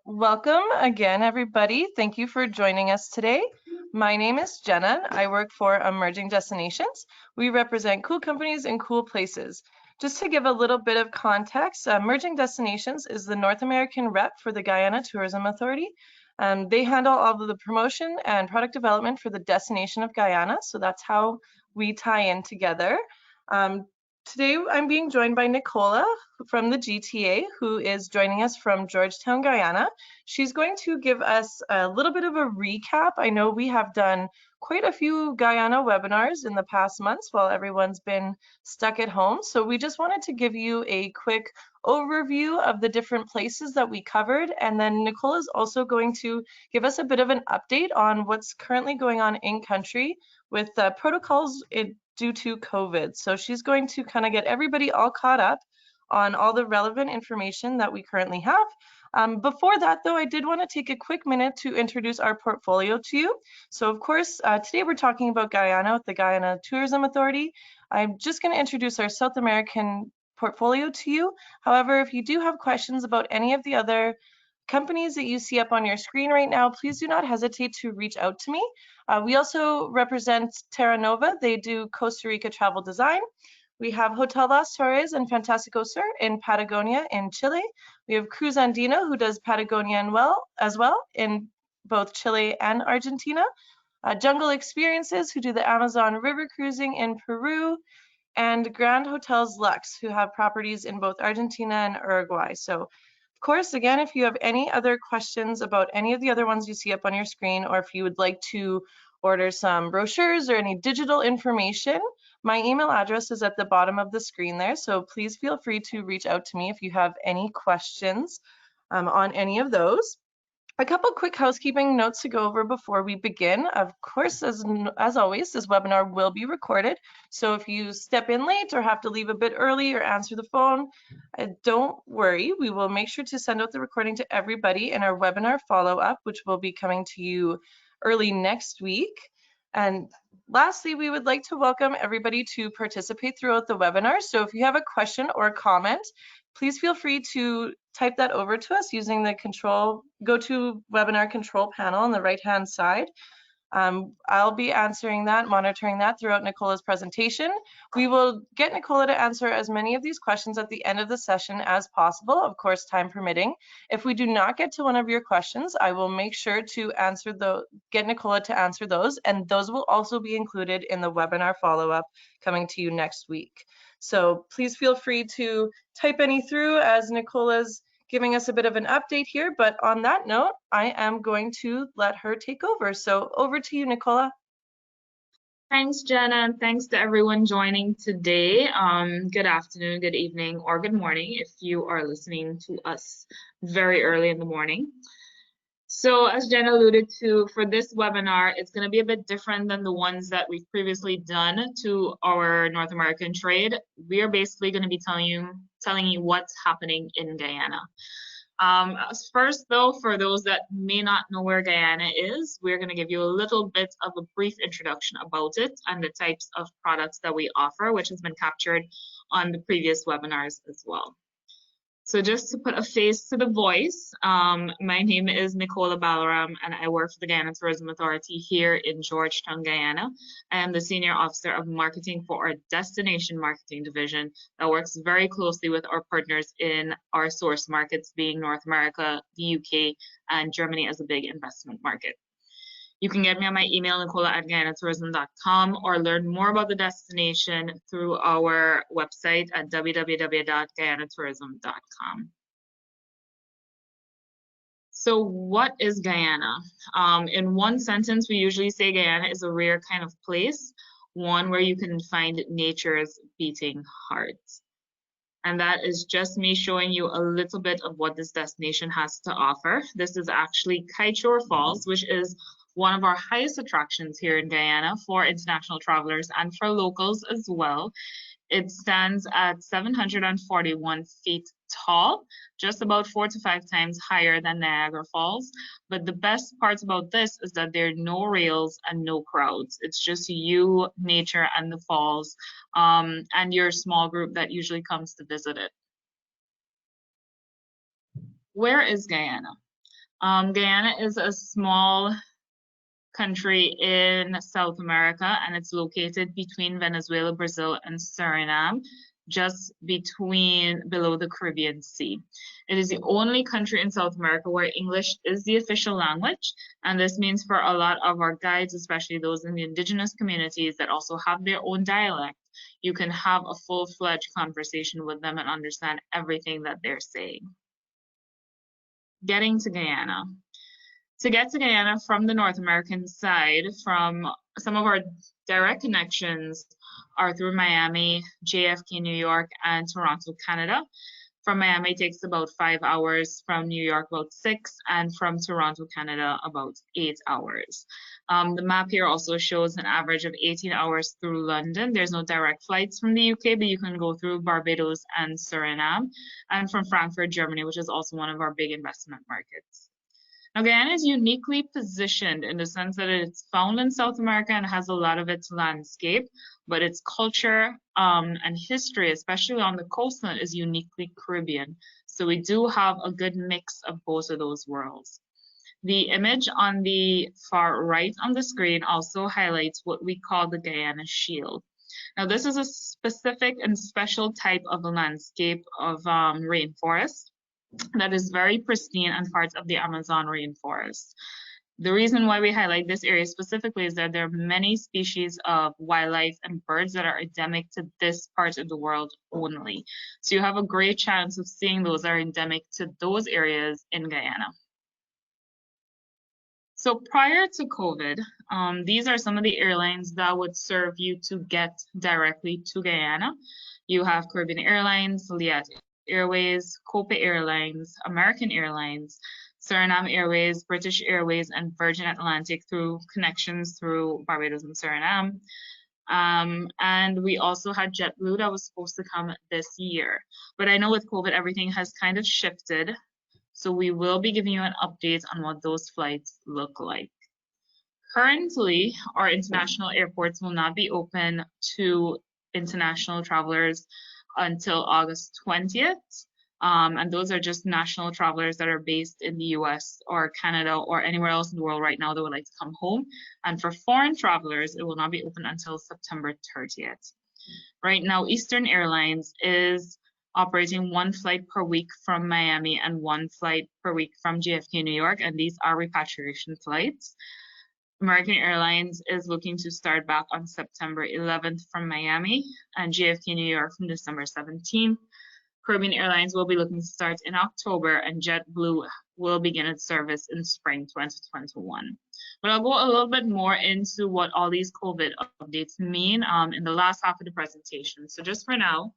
Welcome again, everybody. Thank you for joining us today. My name is Jenna. I work for Emerging Destinations. We represent cool companies and cool places. Just to give a little bit of context, Emerging Destinations is the North American rep for the Guyana Tourism Authority. They handle all of the promotion and product development for the destination of Guyana, so that's how we tie in together. Today, I'm being joined by Nicola from the GTA, who is joining us from Georgetown, Guyana. She's going to give us a little bit of a recap. I know we have done quite a few Guyana webinars in the past months while everyone's been stuck at home. So we just wanted to give you a quick overview of the different places that we covered. And then Nicola is also going to give us a bit of an update on what's currently going on in country with protocols due to COVID. So she's going to kind of get everybody all caught up on all the relevant information that we currently have. Before that, though, I did want to take a quick minute to introduce our portfolio to you. So, of course, today we're talking about Guyana with the Guyana Tourism Authority. I'm just going to introduce our South American portfolio to you. However, if you do have questions about any of the other companies that you see up on your screen right now, please do not hesitate to reach out to me. We also represent Terra Nova. They do Costa Rica travel design. We have Hotel Las Torres and Fantastico Sur in Patagonia in Chile. We have Cruz Andina, who does Patagonia as well in both Chile and Argentina. Jungle Experiences, who do the Amazon River cruising in Peru. And Grand Hotels Lux, who have properties in both Argentina and Uruguay. So, of course, again, if you have any other questions about any of the other ones you see up on your screen, or if you would like to order some brochures or any digital information, my email address is at the bottom of the screen there. So please feel free to reach out to me if you have any questions on any of those. A couple quick housekeeping notes to go over before we begin. Of course, as always, this webinar will be recorded. So if you step in late or have to leave a bit early or answer the phone, don't worry. We will make sure to send out the recording to everybody in our webinar follow-up, which will be coming to you early next week. And lastly, we would like to welcome everybody to participate throughout the webinar. So if you have a question or a comment, please feel free to type that over to us using the GoToWebinar control panel on the right-hand side. I'll be answering that, monitoring that throughout Nicola's presentation. We will get Nicola to answer as many of these questions at the end of the session as possible, of course, time permitting. If we do not get to one of your questions, I will make sure to get Nicola to answer those, and those will also be included in the webinar follow-up coming to you next week. So please feel free to type any through as Nicola's giving us a bit of an update here. But on that note, I am going to let her take over. So over to you, Nicola. Thanks, Jenna, and thanks to everyone joining today. Good afternoon, good evening, or good morning if you are listening to us very early in the morning. So as Jenna alluded to, for this webinar, it's going to be a bit different than the ones that we've previously done to our North American trade. We are basically going to be telling you what's happening in Guyana. First, though, for those that may not know where Guyana is, we're going to give you a little bit of a brief introduction about it and the types of products that we offer, which has been captured on the previous webinars as well. So just to put a face to the voice, my name is Nicola Balaram, and I work for the Guyana Tourism Authority here in Georgetown, Guyana. I am the Senior Officer of Marketing for our Destination Marketing Division that works very closely with our partners in our source markets, being North America, the UK, and Germany as a big investment market. You can get me on my email, nicola@guyanatourism.com, or learn more about the destination through our website at www.guyanatourism.com. So what is Guyana? In one sentence, we usually say Guyana is a rare kind of place, one where you can find nature's beating heart. And that is just me showing you a little bit of what this destination has to offer. This is actually Kiteshore Falls, which is one of our highest attractions here in Guyana for international travelers and for locals as well. It stands at 741 feet tall, just about 4 to 5 times higher than Niagara Falls. But the best part about this is that there are no rails and no crowds. It's just you, nature, and the falls, and your small group that usually comes to visit it. Where is Guyana? Guyana is a small country in South America, and it's located between Venezuela, Brazil, and Suriname, just below the Caribbean Sea. It is the only country in South America where English is the official language, and this means for a lot of our guides, especially those in the indigenous communities that also have their own dialect, you can have a full-fledged conversation with them and understand everything that they're saying. Getting to Guyana. To get to Guyana from the North American side, from some of our direct connections are through Miami, JFK, New York, and Toronto, Canada. From Miami, it takes about 5 hours, from New York, about 6, and from Toronto, Canada, about 8 hours. The map here also shows an average of 18 hours through London. There's no direct flights from the UK, but you can go through Barbados and Suriname, and from Frankfurt, Germany, which is also one of our big investment markets. Now, Guyana is uniquely positioned in the sense that it's found in South America and has a lot of its landscape, but its culture and history, especially on the coastline, is uniquely Caribbean. So we do have a good mix of both of those worlds. The image on the far right on the screen also highlights what we call the Guyana Shield. Now, this is a specific and special type of a landscape of rainforest that is very pristine and part of the Amazon rainforest. The reason why we highlight this area specifically is that there are many species of wildlife and birds that are endemic to this part of the world only. So you have a great chance of seeing those that are endemic to those areas in Guyana. So prior to COVID, these are some of the airlines that would serve you to get directly to Guyana. You have Caribbean Airlines, Liat Airways, Copa Airlines, American Airlines, Suriname Airways, British Airways, and Virgin Atlantic through connections through Barbados and Suriname. And we also had JetBlue that was supposed to come this year. But I know with COVID, everything has kind of shifted. So we will be giving you an update on what those flights look like. Currently, our international airports will not be open to international travelers until August 20th. And those are just national travelers that are based in the US or Canada or anywhere else in the world right now that would like to come home. And for foreign travelers, it will not be open until September 30th. Right now, Eastern Airlines is operating 1 flight per week from Miami and 1 flight per week from JFK, New York, and these are repatriation flights. American Airlines is looking to start back on September 11th from Miami and JFK, New York from December 17th. Caribbean Airlines will be looking to start in October, and JetBlue will begin its service in spring 2021. But I'll go a little bit more into what all these COVID updates mean in the last half of the presentation. So just for now,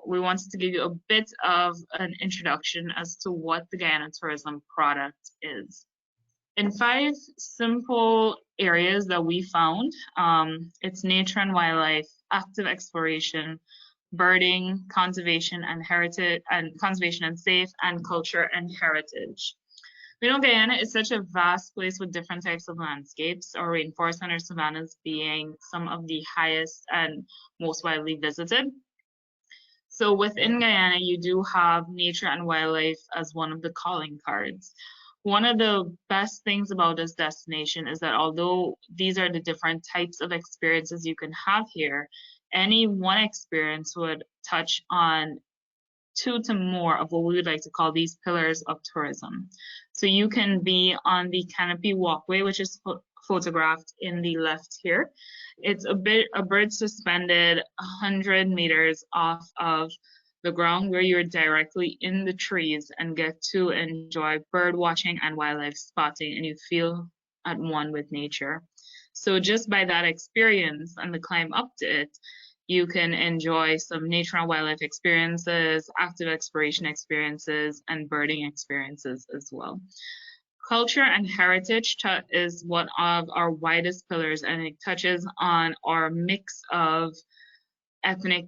we wanted to give you a bit of an introduction as to what the Guyana tourism product is. In 5 simple areas that we found, it's nature and wildlife, active exploration, birding, conservation and heritage, and conservation and safe, and culture and heritage. We know Guyana is such a vast place with different types of landscapes, our rainforests and our savannas being some of the highest and most widely visited. So within Guyana, you do have nature and wildlife as one of the calling cards. One of the best things about this destination is that although these are the different types of experiences you can have here, any one experience would touch on 2 to more of what we would like to call these pillars of tourism. So you can be on the Canopy Walkway, which is photographed in the left here. It's a bird suspended 100 meters off of the ground where you're directly in the trees and get to enjoy bird watching and wildlife spotting, and you feel at one with nature. So just by that experience and the climb up to it, you can enjoy some nature and wildlife experiences, active exploration experiences, and birding experiences as well. Culture and heritage is one of our widest pillars, and it touches on our mix of ethnic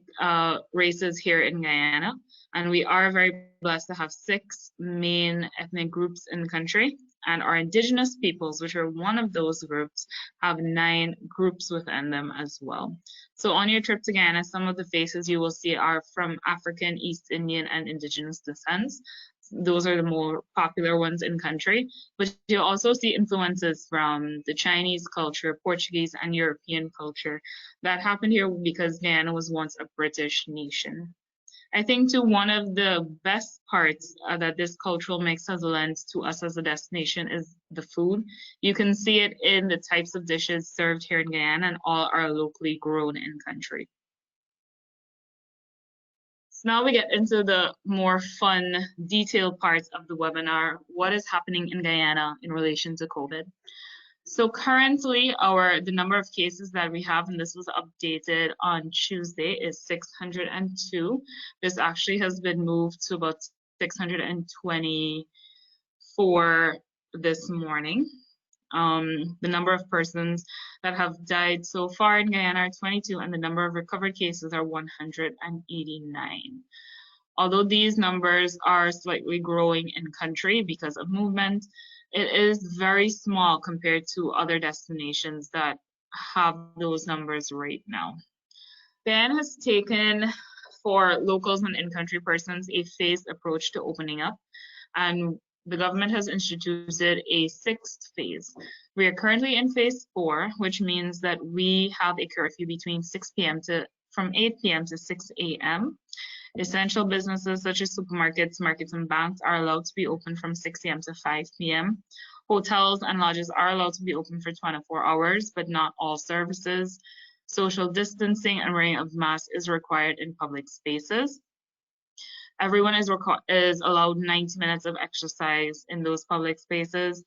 races here in Guyana. And we are very blessed to have 6 main ethnic groups in the country. And our indigenous peoples, which are one of those groups, have 9 groups within them as well. So on your trip to Guyana, some of the faces you will see are from African, East Indian, and indigenous descents. Those are the more popular ones in country, but you also see influences from the Chinese culture, Portuguese, and European culture that happened here because Guyana was once a British nation. I think too, one of the best parts that this cultural mix has lent to us as a destination is the food. You can see it in the types of dishes served here in Guyana, and all are locally grown in country. So now we get into the more fun, detailed parts of the webinar. What is happening in Guyana in relation to COVID? So currently, the number of cases that we have, and this was updated on Tuesday, is 602. This actually has been moved to about 624 this morning. The number of persons that have died so far in Guyana are 22, and the number of recovered cases are 189. Although these numbers are slightly growing in country because of movement, it is very small compared to other destinations that have those numbers right now. Guyana has taken, for locals and in-country persons, a phased approach to opening up, and the government has introduced a sixth phase. We are currently in phase 4, which means that we have a curfew between from 8 p.m. to 6 a.m. Essential businesses such as supermarkets, markets, and banks are allowed to be open from 6 a.m. to 5 p.m. Hotels and lodges are allowed to be open for 24 hours, but not all services. Social distancing and wearing of masks is required in public spaces. Everyone is allowed 90 minutes of exercise in those public spaces.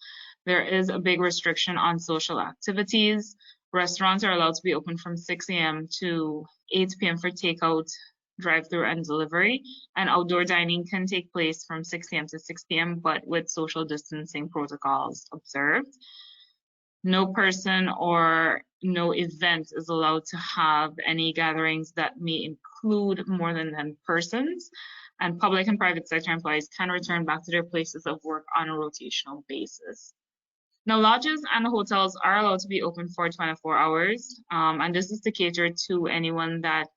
There is a big restriction on social activities. Restaurants are allowed to be open from 6 a.m. to 8 p.m. for takeout, drive-through, and delivery. And outdoor dining can take place from 6 a.m. to 6 p.m., but with social distancing protocols observed. No person or no event is allowed to have any gatherings that may include more than 10 persons. And public and private sector employees can return back to their places of work on a rotational basis. Now, lodges and hotels are allowed to be open for 24 hours, and this is to cater to anyone that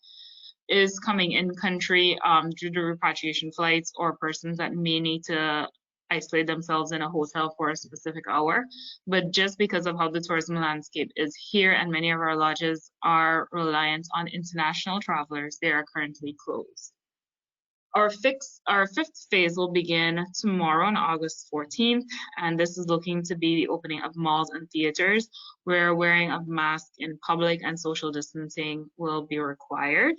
is coming in country due to repatriation flights or persons that may need to isolate themselves in a hotel for a specific hour. But just because of how the tourism landscape is here and many of our lodges are reliant on international travelers, they are currently closed. Our fifth phase will begin tomorrow on August 14th, and this is looking to be the opening of malls and theaters where wearing of masks in public and social distancing will be required.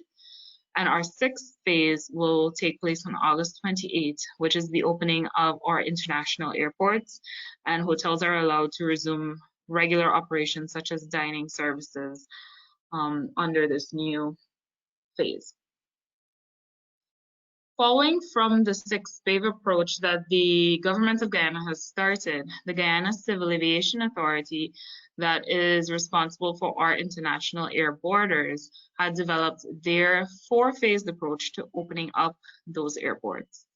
And our sixth phase will take place on August 28th, which is the opening of our international airports, and hotels are allowed to resume regular operations such as dining services under this new phase. Following from the sixth phase approach that the government of Guyana has started, the Guyana Civil Aviation Authority, that is responsible for our international air borders, had developed their 4-phased approach to opening up those airports.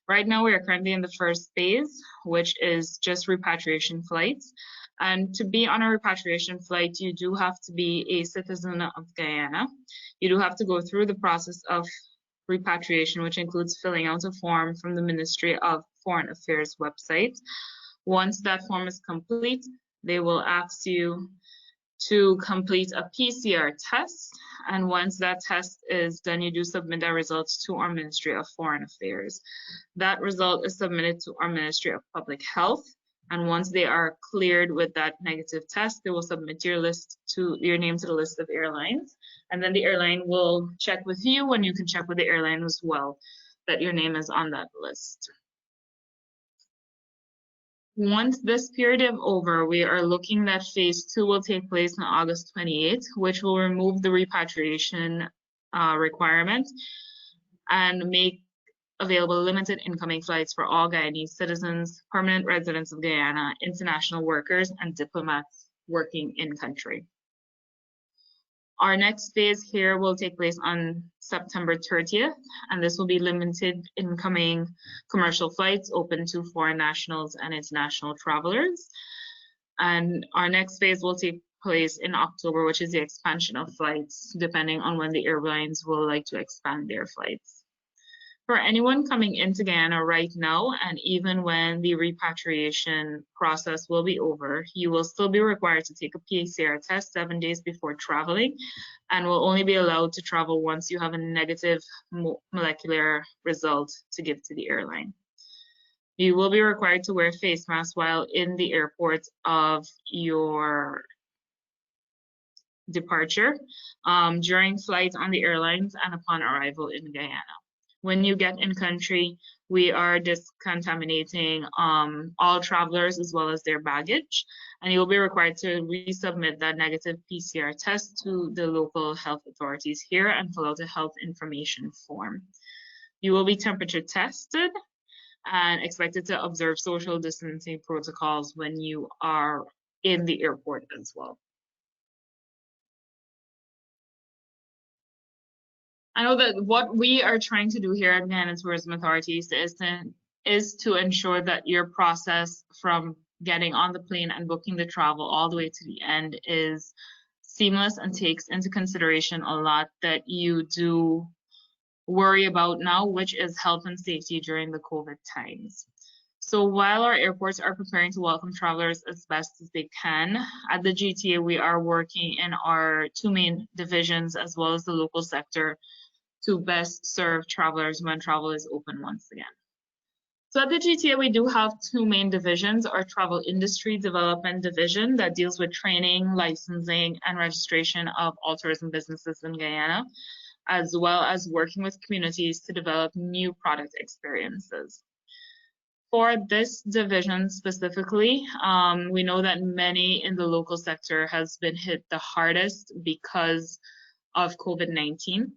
Right now, we are currently in the first phase, which is just repatriation flights. And to be on a repatriation flight, you do have to be a citizen of Guyana. You do have to go through the process of repatriation, which includes filling out a form from the Ministry of Foreign Affairs website. Once that form is complete, they will ask you to complete a PCR test. And once that test is done, you do submit the results to our Ministry of Foreign Affairs. That result is submitted to our Ministry of Public Health. And once they are cleared with that negative test, they will submit your name to the list of airlines. And then the airline will check with you, and you can check with the airline as well that your name is on that list. Once this period is over, we are looking that phase 2 will take place on August 28th, which will remove the repatriation requirement and make available limited incoming flights for all Guyanese citizens, permanent residents of Guyana, international workers, and diplomats working in country. Our next phase here will take place on September 30th, and this will be limited incoming commercial flights open to foreign nationals and international travelers. And our next phase will take place in October, which is the expansion of flights, depending on when the airlines will like to expand their flights. For anyone coming into Guyana right now, and even when the repatriation process will be over, you will still be required to take a PCR test 7 days before traveling, and will only be allowed to travel once you have a negative molecular result to give to the airline. You will be required to wear a face mask while in the airport of your departure, during flights on the airlines, and upon arrival in Guyana. When you get in country, we are discontaminating all travelers as well as their baggage, and you'll be required to resubmit that negative PCR test to the local health authorities here and fill out a health information form. You will be temperature tested and expected to observe social distancing protocols when you are in the airport as well. I know that what we are trying to do here at Guyana Tourism Authorities is to ensure that your process from getting on the plane and booking the travel all the way to the end is seamless and takes into consideration a lot that you do worry about now, which is health and safety during the COVID times. So while our airports are preparing to welcome travelers as best as they can, at the GTA we are working in our two main divisions as well as the local sector to best serve travelers when travel is open once again. So at the GTA, we do have two main divisions: our Travel Industry Development Division that deals with training, licensing, and registration of all tourism businesses in Guyana, as well as working with communities to develop new product experiences. For this division specifically, we know that many in the local sector has been hit the hardest because of COVID-19.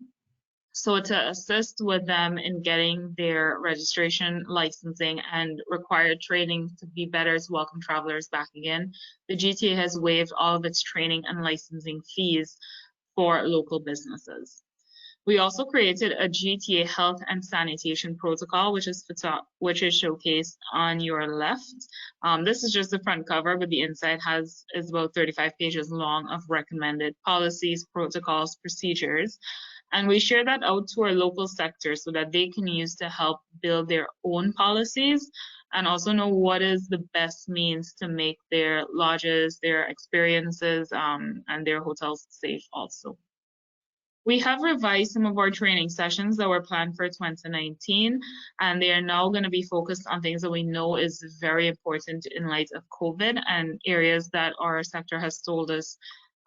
So to assist with them in getting their registration, licensing, and required training to be better to welcome travelers back again, the GTA has waived all of its training and licensing fees for local businesses. We also created a GTA health and sanitation protocol, which is showcased on your left. This is just the front cover, but the inside is about 35 pages long of recommended policies, protocols, procedures. And we share that out to our local sector so that they can use to help build their own policies and also know what is the best means to make their lodges, their experiences, and their hotels safe also. We have revised some of our training sessions that were planned for 2019, and they are now going to be focused on things that we know is very important in light of COVID and areas that our sector has told us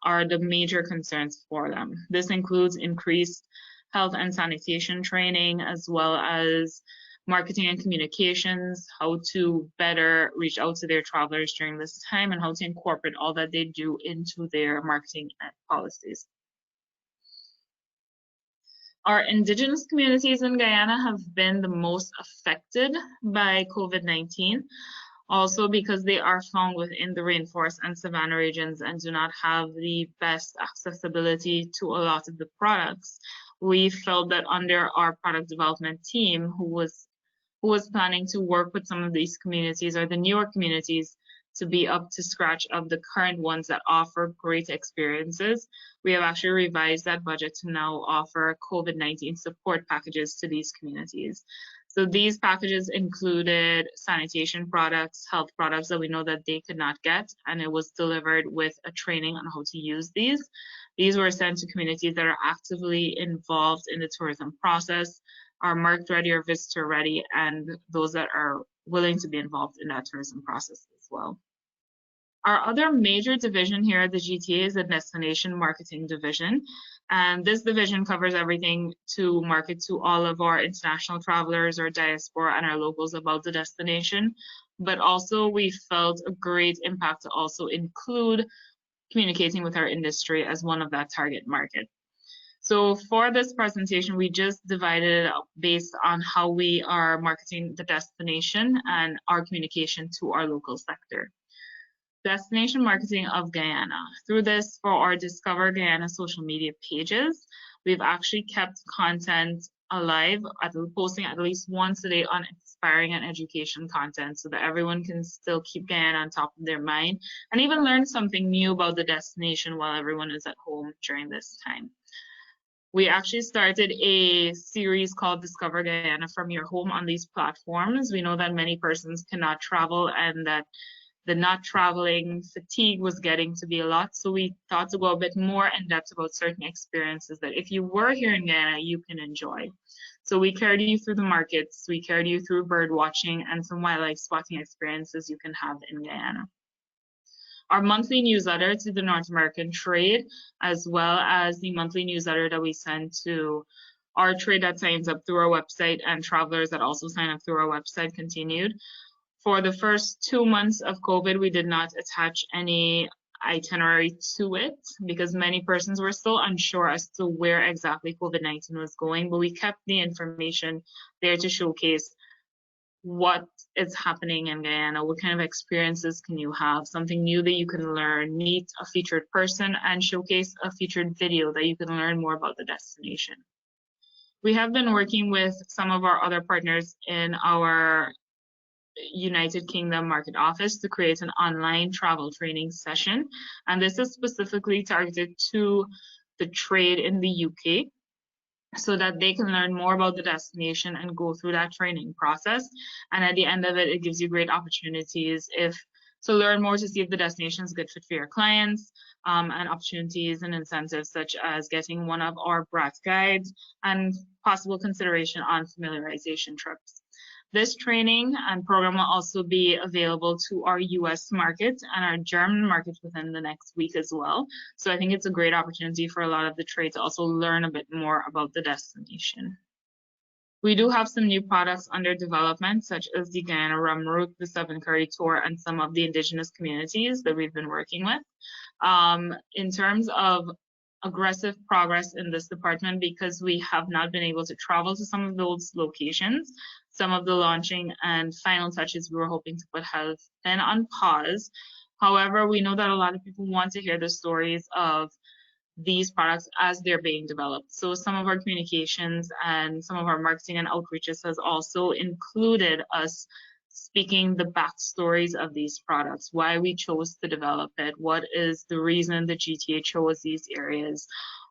are the major concerns for them. This includes increased health and sanitation training, as well as marketing and communications, how to better reach out to their travelers during this time, and how to incorporate all that they do into their marketing policies. Our indigenous communities in Guyana have been the most affected by COVID-19. Also because they are found within the rainforest and savanna regions and do not have the best accessibility to a lot of the products. We felt that under our product development team, who was planning to work with some of these communities or the newer communities to be up to scratch of the current ones that offer great experiences, we have actually revised that budget to now offer COVID-19 support packages to these communities. So these packages included sanitation products, health products that we know that they could not get, and it was delivered with a training on how to use these. These were sent to communities that are actively involved in the tourism process, are marked ready or visitor ready, and those that are willing to be involved in that tourism process as well. Our other major division here at the GTA is the Destination Marketing Division. And this division covers everything to market to all of our international travelers, our diaspora, and our locals about the destination. But also we felt a great impact to also include communicating with our industry as one of that target market. So for this presentation, we just divided it up based on how we are marketing the destination and our communication to our local sector. Destination marketing of Guyana. Through this, for our Discover Guyana social media pages, we've actually kept content alive, posting at least once a day on inspiring and education content so that everyone can still keep Guyana on top of their mind and even learn something new about the destination while everyone is at home during this time. We actually started a series called Discover Guyana from Your Home on these platforms. We know that many persons cannot travel and that the not traveling fatigue was getting to be a lot. So we thought to go a bit more in depth about certain experiences that if you were here in Guyana, you can enjoy. So we carried you through the markets, we carried you through bird watching and some wildlife spotting experiences you can have in Guyana. Our monthly newsletter to the North American trade, as well as the monthly newsletter that we send to our trade that signs up through our website and travelers that also sign up through our website continued. For the first 2 months of COVID, we did not attach any itinerary to it because many persons were still unsure as to where exactly COVID-19 was going, but we kept the information there to showcase what is happening in Guyana, what kind of experiences can you have, something new that you can learn, meet a featured person, and showcase a featured video that you can learn more about the destination. We have been working with some of our other partners in our United Kingdom market office to create an online travel training session. And this is specifically targeted to the trade in the UK so that they can learn more about the destination and go through that training process. And at the end of it, it gives you great opportunities to learn more to see if the destination is a good fit for your clients, and opportunities and incentives such as getting one of our BRAT guides and possible consideration on familiarization trips. This training and program will also be available to our US market and our German market within the next week as well. So I think it's a great opportunity for a lot of the trade to also learn a bit more about the destination. We do have some new products under development, such as the Guyana Rum Route, the Seven Curry Tour, and some of the indigenous communities that we've been working with. In terms of aggressive progress in this department, because we have not been able to travel to some of those locations, some of the launching and final touches we were hoping to put have been on pause. However, we know that a lot of people want to hear the stories of these products as they're being developed. So some of our communications and some of our marketing and outreaches has also included us speaking the backstories of these products, why we chose to develop it, what is the reason the GTA chose these areas,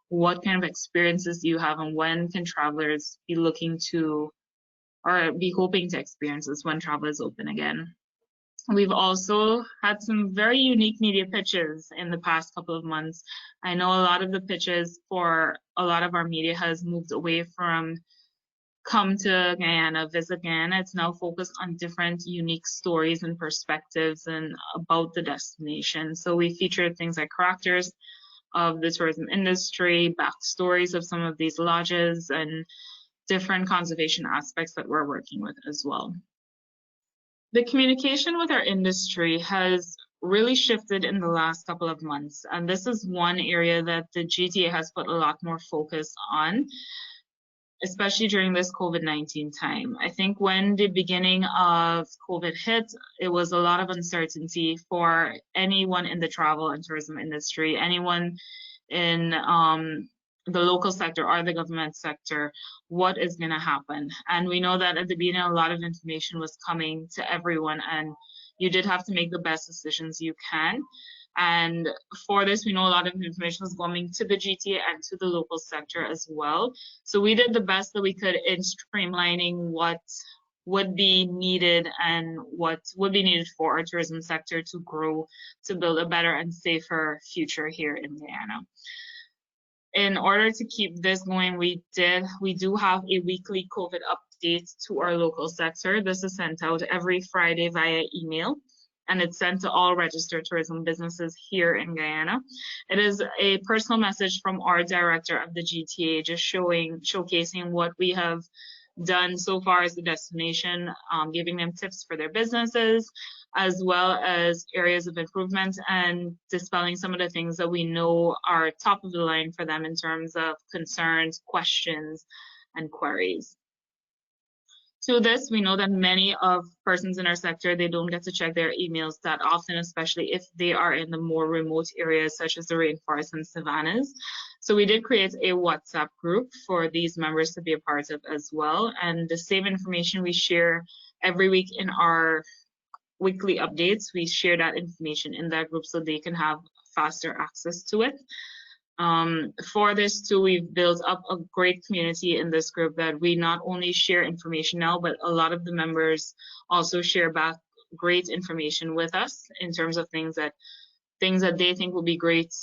what kind of experiences do you have, and when can travelers be looking to or be hoping to experience this when travel is open again. We've also had some very unique media pitches in the past couple of months. I know a lot of the pitches for a lot of our media has moved away from come to Guyana, visit Guyana. It's now focused on different unique stories and perspectives and about the destination. So we featured things like characters of the tourism industry, backstories of some of these lodges, and different conservation aspects that we're working with as well. The communication with our industry has really shifted in the last couple of months, and this is one area that the GTA has put a lot more focus on, especially during this COVID-19 time. I think when the beginning of COVID hit, it was a lot of uncertainty for anyone in the travel and tourism industry, anyone in the local sector or the government sector, what is going to happen. And we know that at the beginning, a lot of information was coming to everyone, and you did have to make the best decisions you can. And for this, we know a lot of information was coming to the GTA and to the local sector as well. So we did the best that we could in streamlining what would be needed and what would be needed for our tourism sector to grow, to build a better and safer future here in Guyana. In order to keep this going, we do have a weekly COVID update to our local sector. This is sent out every Friday via email, and it's sent to all registered tourism businesses here in Guyana. It is a personal message from our director of the GTA, just showcasing what we have done so far as the destination, giving them tips for their businesses, as well as areas of improvement and dispelling some of the things that we know are top of the line for them in terms of concerns, questions, and queries. To this, we know that many of persons in our sector, they don't get to check their emails that often, especially if they are in the more remote areas such as the rainforests and savannas. So we did create a WhatsApp group for these members to be a part of as well. And the same information we share every week in our weekly updates, we share that information in that group so they can have faster access to it. For this too, we've built up a great community in this group that we not only share information now, but a lot of the members also share back great information with us in terms of things that they think will be great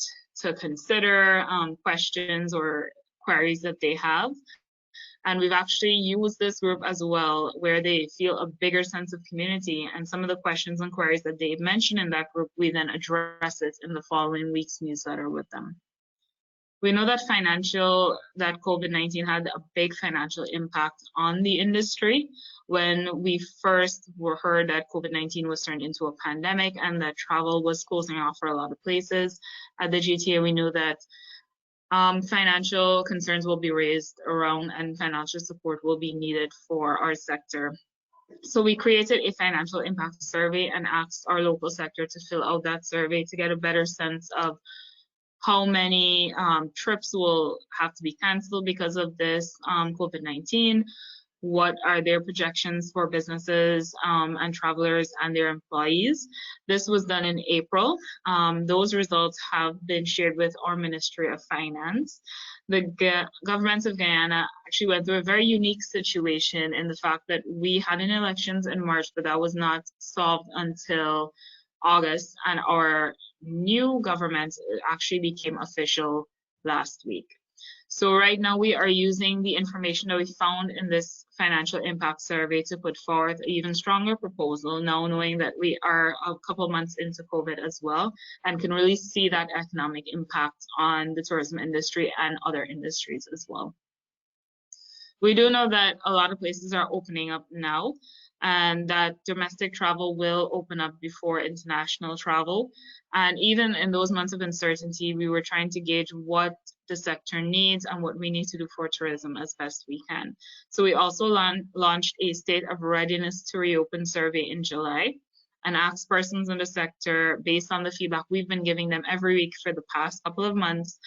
to consider, questions or queries that they have. And we've actually used this group as well, where they feel a bigger sense of community. And some of the questions and queries that they mention in that group, we then address it in the following week's newsletter with them. We know that COVID-19 had a big financial impact on the industry. When we first heard that COVID-19 was turned into a pandemic and that travel was closing off for a lot of places at the GTA, we knew that financial concerns will be raised around and financial support will be needed for our sector. So we created a financial impact survey and asked our local sector to fill out that survey to get a better sense of how many trips will have to be canceled because of this COVID-19, what are their projections for businesses and travelers and their employees. This was done in April. Those results have been shared with our Ministry of Finance. The government of Guyana actually went through a very unique situation in the fact that we had an elections in March, but that was not solved until August, and our new government actually became official last week. So right now we are using the information that we found in this financial impact survey to put forth an even stronger proposal, now knowing that we are a couple months into COVID as well and can really see that economic impact on the tourism industry and other industries as well. We do know that a lot of places are opening up now, and that domestic travel will open up before international travel. And even in those months of uncertainty, we were trying to gauge what the sector needs and what we need to do for tourism as best we can. So we also launched a State of Readiness to Reopen survey in July and asked persons in the sector, based on the feedback we've been giving them every week for the past couple of months,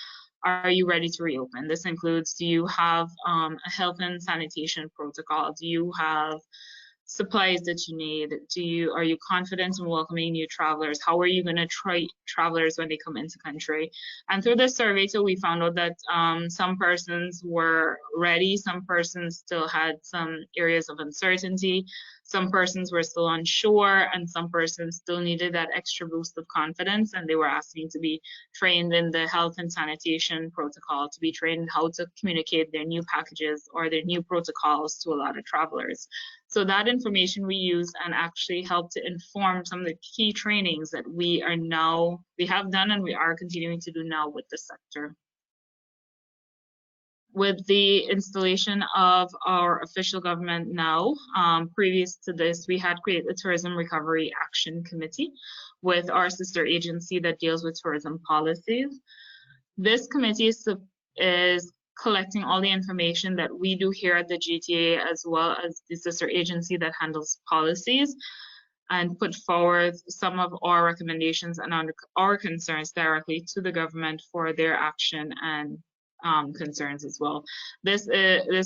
are you ready to reopen? This includes, do you have a health and sanitation protocol? Do you have supplies that you need? Are you confident in welcoming new travelers? How are you going to treat travelers when they come into country? And through this survey too, we found out that some persons were ready, some persons still had some areas of uncertainty, some persons were still unsure, and some persons still needed that extra boost of confidence, and they were asking to be trained in the health and sanitation protocol, to be trained how to communicate their new packages or their new protocols to a lot of travelers. So that information we use and actually help to inform some of the key trainings that we have done and we are continuing to do now with the sector. With the installation of our official government now, previous to this, we had created a Tourism Recovery Action Committee with our sister agency that deals with tourism policies. This committee is collecting all the information that we do here at the GTA, as well as the sister agency that handles policies, and put forward some of our recommendations and our concerns directly to the government for their action and concerns as well. This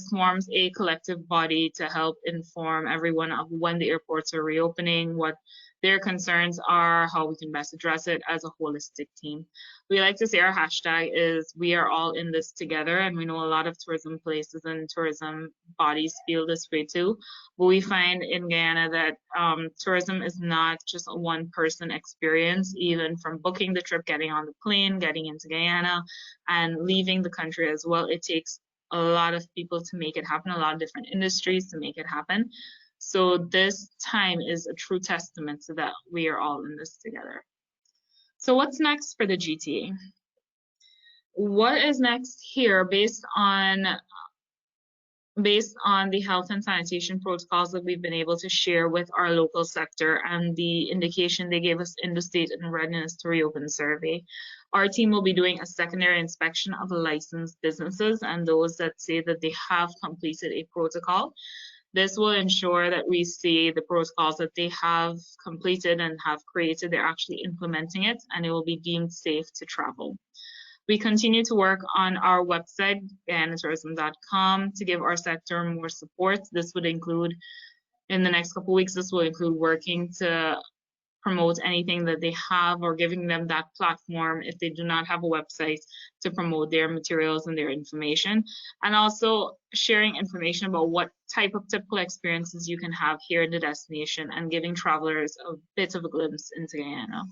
forms a collective body to help inform everyone of when the airports are reopening, what their concerns are, how we can best address it as a holistic team. We like to say our hashtag is "We are all in this together," and we know a lot of tourism places and tourism bodies feel this way too. But we find in Guyana that tourism is not just a one-person experience. Even from booking the trip, getting on the plane, getting into Guyana, and leaving the country as well, it takes a lot of people to make it happen, a lot of different industries to make it happen. So this time is a true testament to that we are all in this together. So what's next for the GTA? What is next here based on the health and sanitation protocols that we've been able to share with our local sector and the indication they gave us in the State of Readiness to Reopen survey? Our team will be doing a secondary inspection of licensed businesses and those that say that they have completed a protocol. This will ensure that we see the protocols that they have completed and have created, they're actually implementing it, and it will be deemed safe to travel. We continue to work on our website, guyanatourism.com, to give our sector more support. This would include, in the next couple of weeks, this will include working to promote anything that they have, or giving them that platform if they do not have a website to promote their materials and their information, and also sharing information about what type of typical experiences you can have here in the destination and giving travelers a bit of a glimpse into Guyana.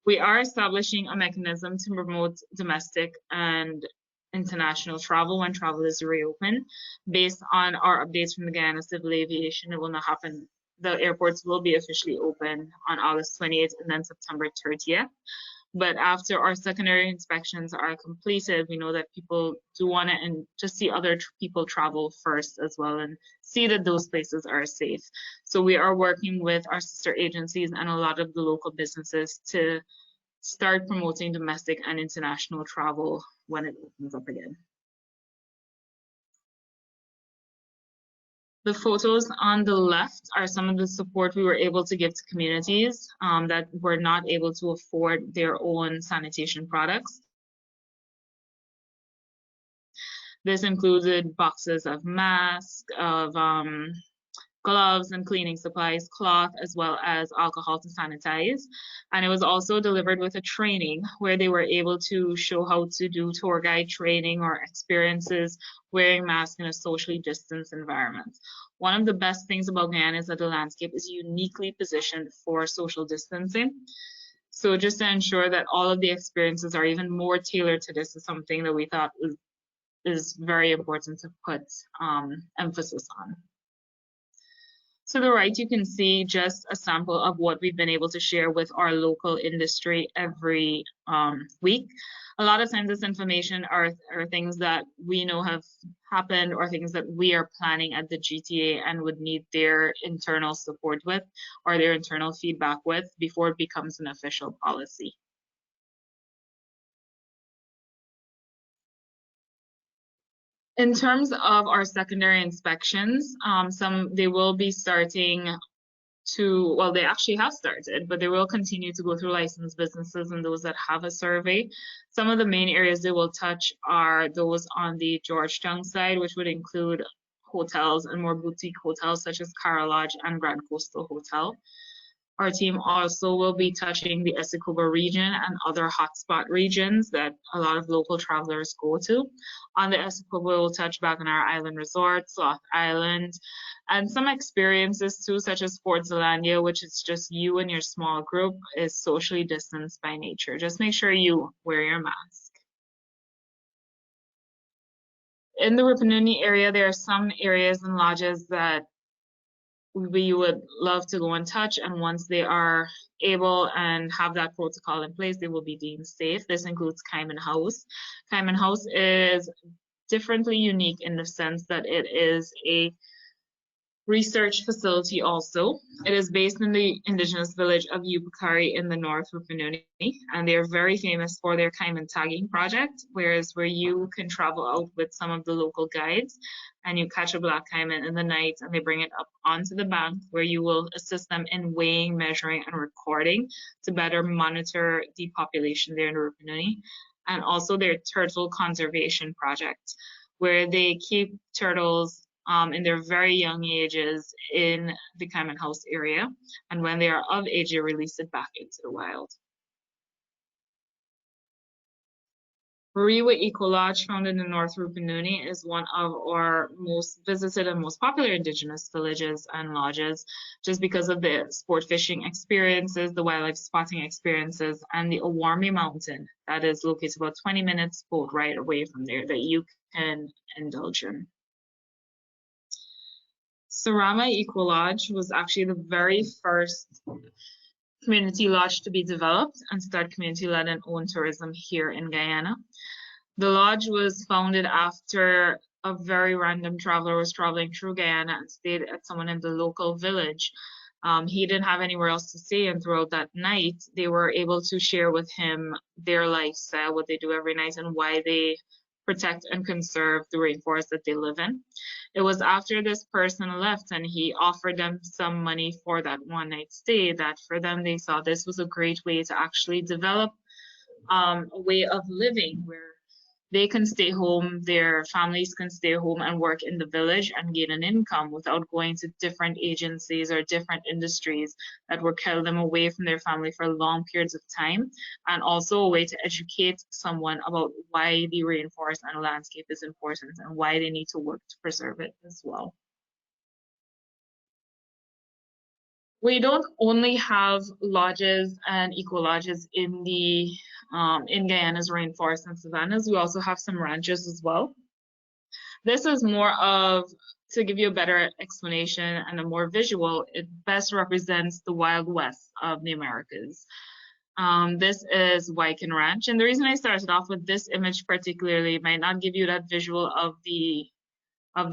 We are establishing a mechanism to promote domestic and international travel when travel is reopened. Based on our updates from the Guyana Civil Aviation, it will not happen. The airports will be officially open on August 28th and then September 30th. But after our secondary inspections are completed, we know that people do want to and just see other people travel first as well and see that those places are safe. So we are working with our sister agencies and a lot of the local businesses to start promoting domestic and international travel when it opens up again. The photos on the left are some of the support we were able to give to communities that were not able to afford their own sanitation products. This included boxes of masks, of gloves and cleaning supplies, cloth, as well as alcohol to sanitize. And it was also delivered with a training where they were able to show how to do tour guide training or experiences wearing masks in a socially distanced environment. One of the best things about Guyana is that the landscape is uniquely positioned for social distancing. So just to ensure that all of the experiences are even more tailored to this is something that we thought is very important to put emphasis on. To the right, you can see just a sample of what we've been able to share with our local industry every week. A lot of times this information are things that we know have happened or things that we are planning at the GTA and would need their internal support with or their internal feedback with before it becomes an official policy. In terms of our secondary inspections, they will be starting to, well, they actually have started, but they will continue to go through licensed businesses and those that have a survey. Some of the main areas they will touch are those on the Georgetown side, which would include hotels and more boutique hotels such as Kaiman Lodge and Grand Coastal Hotel. Our team also will be touching the Essequibo region and other hotspot regions that a lot of local travelers go to. On the Essequibo, we'll touch back on our island resort, Sloth Island, and some experiences too, such as Fort Zelandia, which is just you and your small group, is socially distanced by nature. Just make sure you wear your mask. In the Rupununi area, there are some areas and lodges that we would love to go and touch, and once they are able and have that protocol in place, they will be deemed safe. This includes Kaiman House. Kaiman House is differently unique in the sense that it is a research facility also. It is based in the indigenous village of Yupukari in the North Rupununi, and they are very famous for their Kaiman tagging project, where you can travel out with some of the local guides and you catch a black caiman in the night and they bring it up onto the bank where you will assist them in weighing, measuring, and recording to better monitor the population there in Rupununi. And also their turtle conservation project, where they keep turtles in their very young ages in the Kaiman House area, and when they are of age, they release it back into the wild. Riwie Ecolodge, found in the North Rupununi, is one of our most visited and most popular indigenous villages and lodges, just because of the sport fishing experiences, the wildlife spotting experiences, and the Awarmi Mountain that is located about 20 minutes boat ride away from there that you can indulge in. Sarama Ecolodge was actually the very first community lodge to be developed and start community-led and owned tourism here in Guyana. The lodge was founded after a very random traveler was traveling through Guyana and stayed at someone in the local village. He didn't have anywhere else to stay, and throughout that night, they were able to share with him their lifestyle, what they do every night, and why they protect and conserve the rainforest that they live in. It was after this person left and he offered them some money for that one night stay that for them they saw this was a great way to actually develop a way of living where they can stay home, their families can stay home and work in the village and gain an income without going to different agencies or different industries that will carry them away from their family for long periods of time, and also a way to educate someone about why the rainforest and landscape is important and why they need to work to preserve it as well. We don't only have lodges and eco-lodges in Guyana's rainforests and savannas. We also have some ranches as well. This is more of, to give you a better explanation and a more visual, it best represents the Wild West of the Americas. This is Viking Ranch, and the reason I started off with this image particularly might not give you that visual of the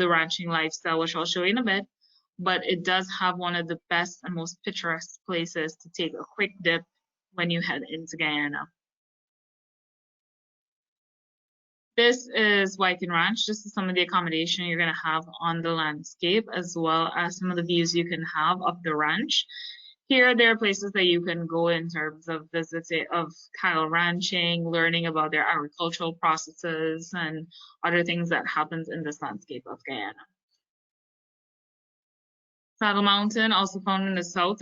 ranching lifestyle, which I'll show you in a bit, but it does have one of the best and most picturesque places to take a quick dip when you head into Guyana. This is Viking Ranch. This is some of the accommodation you're going to have on the landscape, as well as some of the views you can have of the ranch. Here, there are places that you can go in terms of visiting, of cattle ranching, learning about their agricultural processes, and other things that happens in this landscape of Guyana. Saddle Mountain, also found in the south,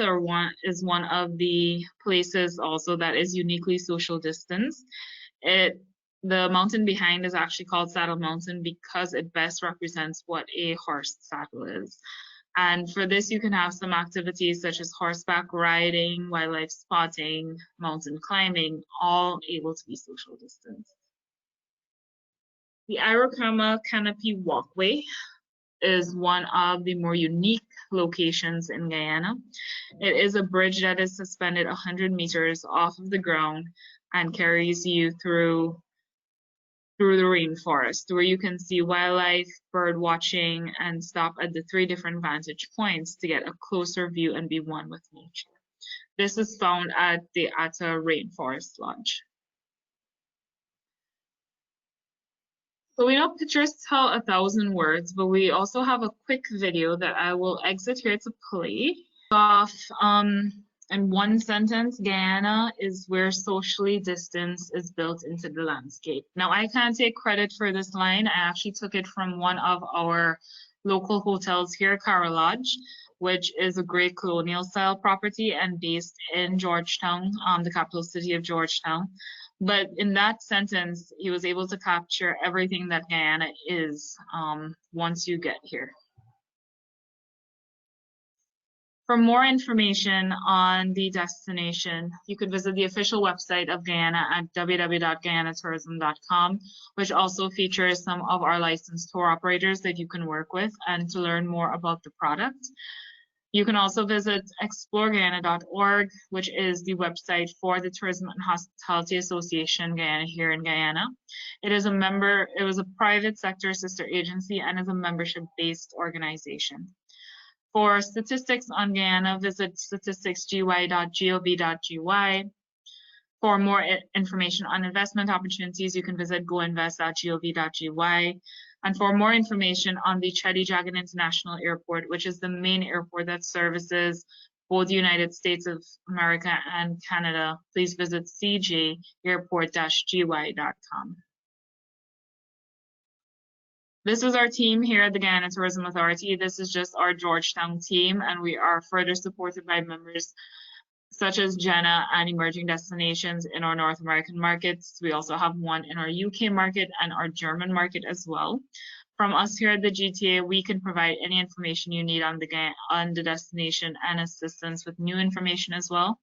is one of the places also that is uniquely social distance. The mountain behind is actually called Saddle Mountain because it best represents what a horse saddle is. And for this, you can have some activities such as horseback riding, wildlife spotting, mountain climbing, all able to be social distance. The Canopy Walkway is one of the more unique locations in Guyana. It is a bridge that is suspended 100 meters off of the ground and carries you through the rainforest, where you can see wildlife, bird watching, and stop at the 3 different vantage points to get a closer view and be one with nature. This is found at the Atta Rainforest Lodge. So we know pictures tell 1,000 words, but we also have a quick video that I will exit here to play. In one sentence, Guyana is where socially distance is built into the landscape. Now, I can't take credit for this line. I actually took it from one of our local hotels here, Kaiman Lodge, which is a great colonial style property and based in Georgetown, the capital city of Georgetown. But in that sentence, he was able to capture everything that Guyana is once you get here. For more information on the destination, you could visit the official website of Guyana at www.guyanatourism.com, which also features some of our licensed tour operators that you can work with and to learn more about the product. You can also visit exploreguyana.org, which is the website for the Tourism and Hospitality Association Guyana here in Guyana. It was a private sector sister agency and is a membership-based organization. For statistics on Guyana, visit statisticsgy.gov.gy. For more information on investment opportunities, you can visit goinvest.gov.gy. And for more information on the Cheddi-Jagan International Airport, which is the main airport that services both the United States of America and Canada, please visit cjairport-gy.com. This is our team here at the Guyana Tourism Authority. This is just our Georgetown team, and we are further supported by members such as Jenna and Emerging Destinations in our North American markets. We also have one in our UK market and our German market as well. From us here at the GTA, we can provide any information you need on the destination and assistance with new information as well.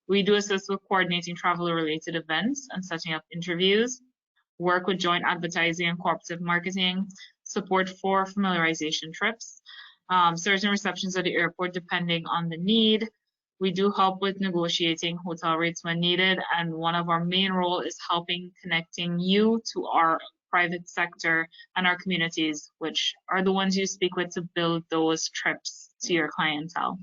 We do assist with coordinating travel-related events and setting up interviews, work with joint advertising and cooperative marketing, support for familiarization trips, certain receptions at the airport depending on the need. We do help with negotiating hotel rates when needed, and one of our main role is connecting you to our private sector and our communities, which are the ones you speak with to build those trips to your clientele.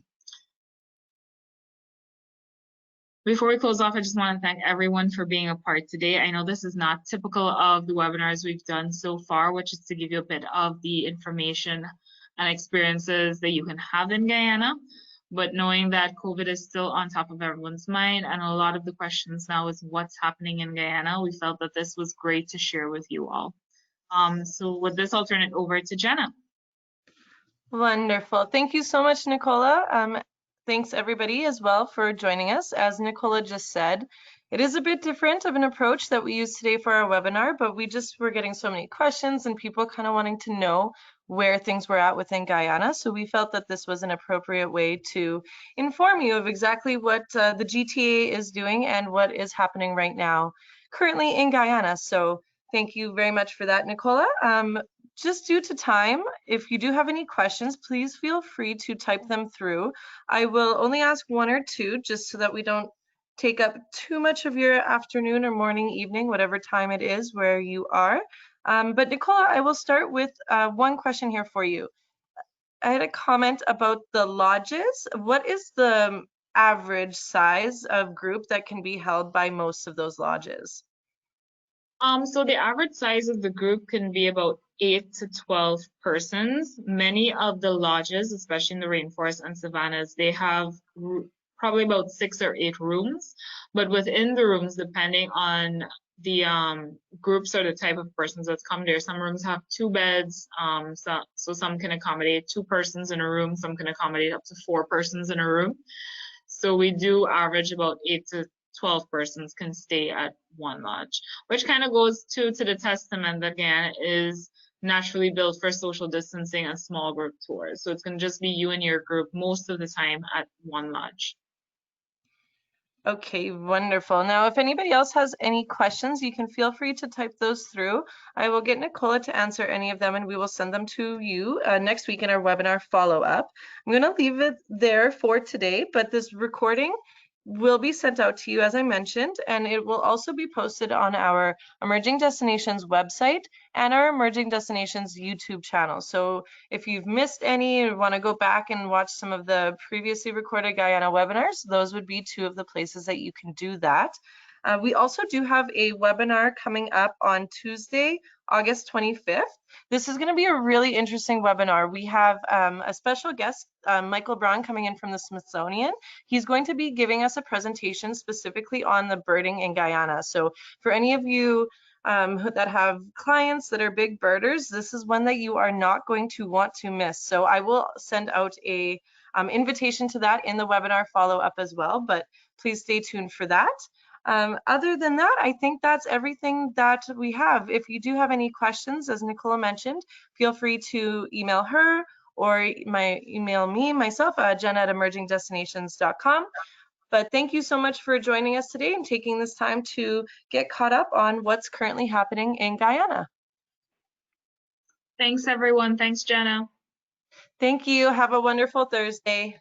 Before we close off, I just want to thank everyone for being a part today. I know this is not typical of the webinars we've done so far, which is to give you a bit of the information and experiences that you can have in Guyana. But knowing that COVID is still on top of everyone's mind, and a lot of the questions now is what's happening in Guyana, we felt that this was great to share with you all. So with this, I'll turn it over to Jenna. Wonderful. Thank you so much, Nicola. Thanks everybody as well for joining us. As Nicola just said, it is a bit different of an approach that we use today for our webinar, but we just were getting so many questions and people kind of wanting to know where things were at within Guyana. So we felt that this was an appropriate way to inform you of exactly what the GTA is doing and what is happening right now currently in Guyana. So thank you very much for that, Nicola. Just due to time, if you do have any questions, please feel free to type them through. I will only ask one or two just so that we don't take up too much of your afternoon or morning, evening, whatever time it is where you are. But Nicola, I will start with one question here for you. I had a comment about the lodges. What is the average size of group that can be held by most of those lodges? So the average size of the group can be about 8 to 12 persons. Many of the lodges, especially in the rainforest and savannas, they have probably about 6 or 8 rooms. But within the rooms, depending on the groups or the type of persons that's come there, some rooms have 2 beds. So some can accommodate 2 persons in a room. Some can accommodate up to 4 persons in a room. So we do average about 8 to 12 persons can stay at one lodge, which kind of goes to the testament that Guyana is naturally built for social distancing and small group tours. So it's going to just be you and your group most of the time at one lodge. Okay, wonderful. Now, if anybody else has any questions, you can feel free to type those through. I will get Nicola to answer any of them and we will send them to you next week in our webinar follow-up. I'm going to leave it there for today, but this recording will be sent out to you, as I mentioned, and it will also be posted on our Emerging Destinations website and our Emerging Destinations YouTube channel. So if you've missed any or want to go back and watch some of the previously recorded Guyana webinars, those would be 2 of the places that you can do that. We also do have a webinar coming up on Tuesday, August 25th. This is going to be a really interesting webinar. We have a special guest, Michael Braun, coming in from the Smithsonian. He's going to be giving us a presentation specifically on the birding in Guyana. So for any of you that have clients that are big birders, this is one that you are not going to want to miss. So I will send out a invitation to that in the webinar follow-up as well, but please stay tuned for that. Other than that, I think that's everything that we have. If you do have any questions, as Nicola mentioned, feel free to email her or email me, myself, Jenna@emergingdestinations.com. But thank you so much for joining us today and taking this time to get caught up on what's currently happening in Guyana. Thanks, everyone. Thanks, Jenna. Thank you. Have a wonderful Thursday.